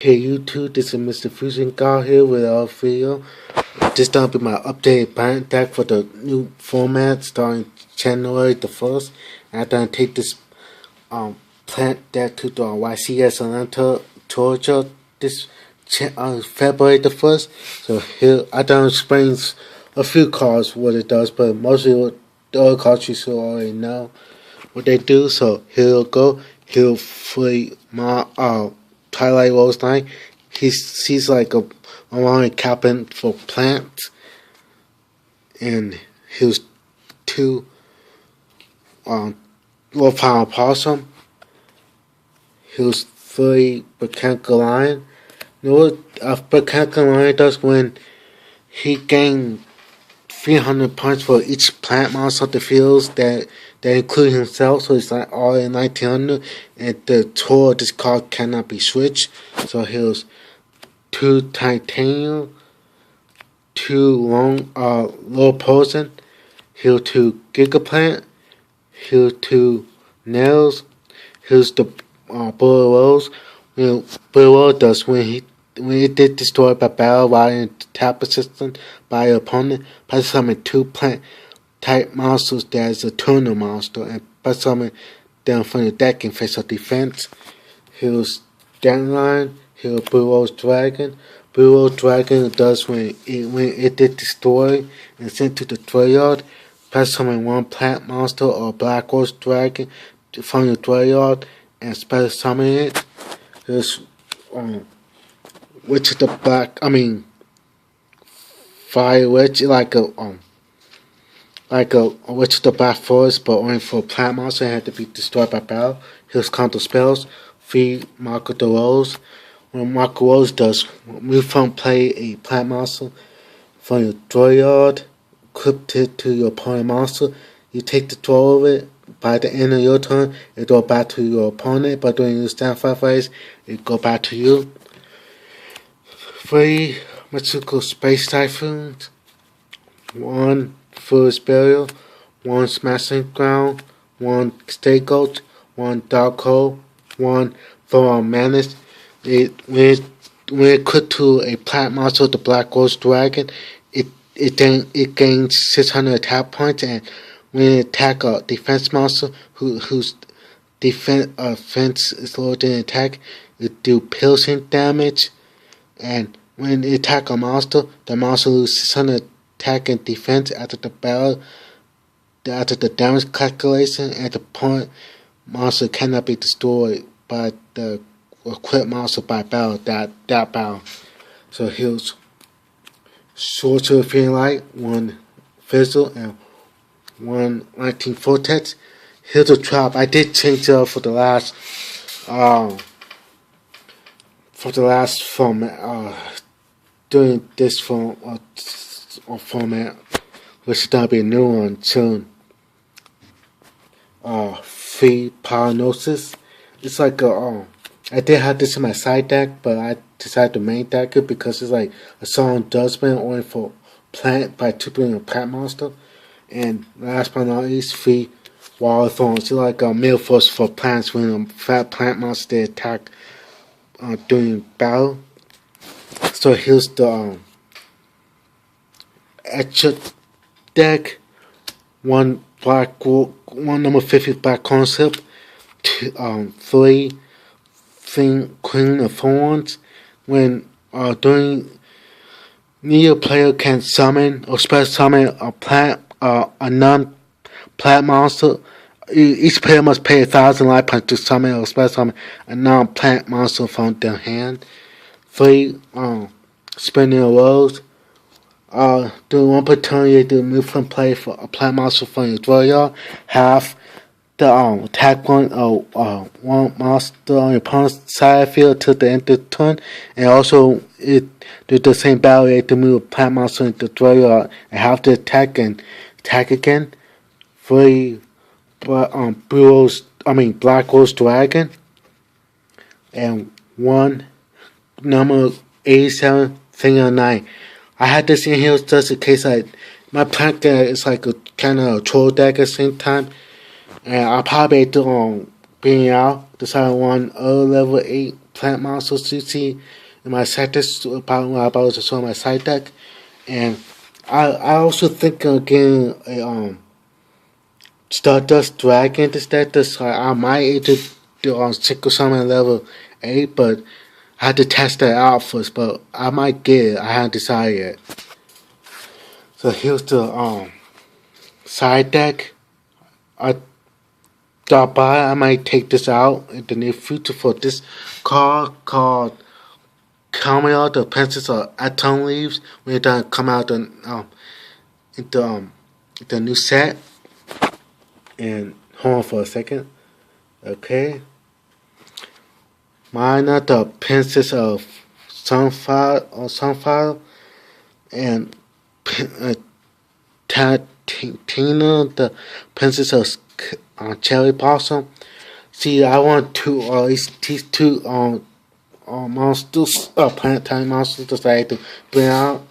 Hey YouTube, this is Mr. Fusion God here with our video. This will be my updated plant deck for the new format starting January the 1st. After I take this plant deck to the YCS Atlanta, Georgia this February the 1st. So here I don't explain a few cards what it does, but mostly what the other cards you should already know what they do. So here we go. He'll free my Twilight Rose Knight. He's like a around cabin for plants, and he's two low power possum. He's three mechanical lion. You know what a mechanical lion does when he gains 300 points for each plant monster the fields that include himself, so it's like all in 1900, and the tour of this card cannot be switched. So here's two titanium, two long low poison, here's two gigaplant, here's two nails, here's the bullet rose. Bullet rose does when it did destroyed by battle while in the tap assistant by your opponent, by summon two plant type monsters that is a tuner monster, and by summon them from the deck in face of defense. Here's Dandelion, here's Blue Rose Dragon. Blue Rose Dragon does when it did destroy and sent to the graveyard, by summon one plant monster or Black Rose Dragon from the graveyard and special summon it. Here's Witch of the Black, Fire Witch, like a Witch of the Black Forest, but only for plant monster, it had to be destroyed by battle. Here's counter spells. Free Marco the Rose. When Marco Rose does, move from play a plant monster from your graveyard, equip it to your opponent monster. You take the draw of it. By the end of your turn, it goes back to your opponent. But during your standby phase, it goes back to you. 3 Mythical Space Typhoons, 1 Foolish Burial, 1 Smashing Ground, 1 Stakeout, 1 Dark Hole, 1 Thorough Menace. When it clicked to a plant monster, the Black Rose Dragon, it gains 600 attack points, and when it attack a defense monster whose defense is lower than attack, it do piercing damage. And when it attack a monster, the monster loses 600 attack and defense after the battle, after the damage calculation, and the point monster cannot be destroyed by the equipped monster by battle that battle. So here's Sorcerer of Feeling Light, 1 Fizzle, and 1 Lightning Vortex. Here's a trap. I did change it up for the last format, doing this format, which is gonna be a new one soon. Free Paranosis. It's like I did have this in my side deck, but I decided to main deck it because it's like a Solemn Judgment only for plant by tripling a plant monster. And last but not least, free Wall of Thorns. It's like a mill force for plants when a fat plant monster they attack during battle. So here's the extra deck. 1 number 50 Black Concept, 3 Queen of Thorns. When during neither player can summon or special summon a non-plant monster. Each player must pay 1,000 life points to summon or special summon a non-plant monster from their hand. 3 Spinning a Rose. During one per turn, you do move from play for a plant monster from your graveyard. Half the attack one monster on your opponent's side of the field till the end of the turn, and also it do the same battle. You have to move a plant monster into the graveyard and have to attack and attack again. 3 Black Rose Dragon, and 1 number 87 Thing of Night. I had this in here just in case my plant deck is like a kind of a troll deck at the same time, and I'll probably do being out decide one level 8 plant monsters you see in my side deck about when I was showing my side deck, and I also think again Stardust Dragon this deck. This I might able to do on single summon level 8, but I had to test that out first. But I might get it. I haven't decided yet. So here's the side deck. I thought by I might take this out in the near future for this card called Cameo, the Princess of Atom Leaves, when it done come out into the new set. And hold on for a second. Okay. Mina, the Princess of Sunfire, and Tina, the Princess of Cherry Blossom. See, I want these two monsters, planetary monsters that to bring out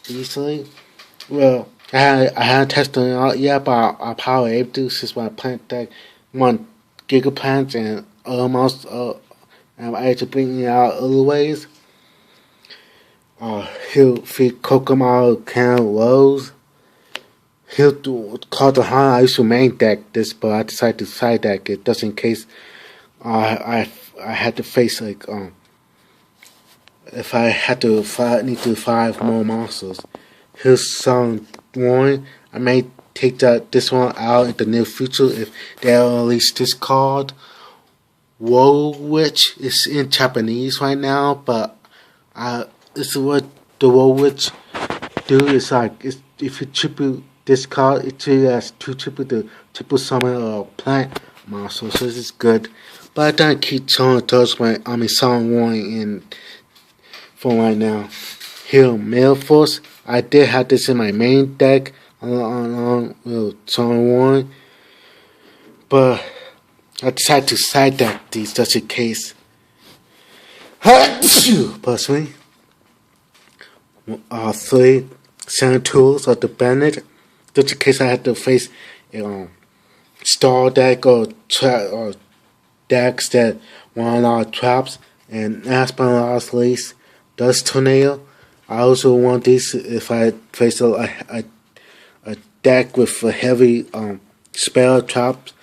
easily. Well, I haven't tested it out yet, but I'll probably able to since my plant deck want Gigaplants and almost I'm able to bring it out other ways. He'll feed Kokomo Can Rose. He'll call the Han. I used to main deck this, but I decided to side deck it just in case I had to face if I had to need to 5 more monsters. Here's some one. I may take this one out in the near future if they'll release this card. Woe Witch is in Japanese right now, but this is what the Woe Witch do is if you triple this card, it has 2 triple summon a plant monster, so this is good. But I don't keep showing those song 1 in for right now. Here, Mail Force. I did have this in my main deck on song 1, but I decided to side deck these just in case. Personally, 3 Sand Tools of the Bennett, just in case I had to face Star deck or decks that want a lot of traps, and last but not least, Dust Tornado. I also want these if I face a deck with a heavy spell traps,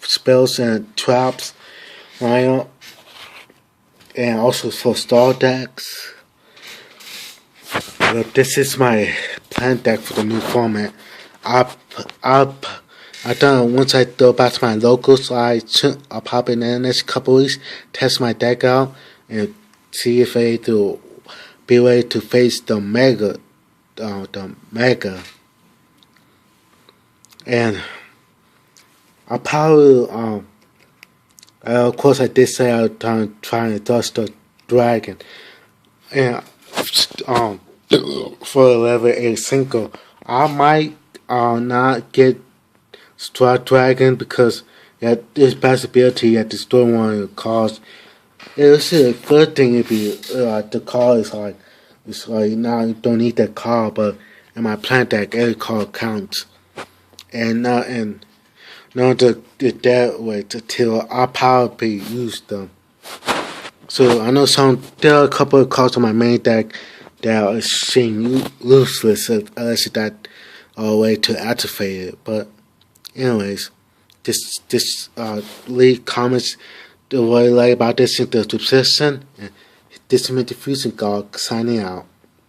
spells and traps, and also for star decks. But this is my plan deck for the new format. I done once I go back to my locals, I'll pop in the next couple weeks, test my deck out, and see if I to be ready to face the mega, and I probably of course I did say I was trying to dust the dragon, and for level 8 single, I might not get Star Dragon because there's possibility that the store one will cost. It's a good thing if the car is it's now you don't need that car, but in my plant deck every car counts, and not that way until I probably use them. So I know there are a couple of cards on my main deck that are seem useless unless you got a way to activate it. But anyways, leave comments what you like about this in the description. And this is my diffusing card signing out.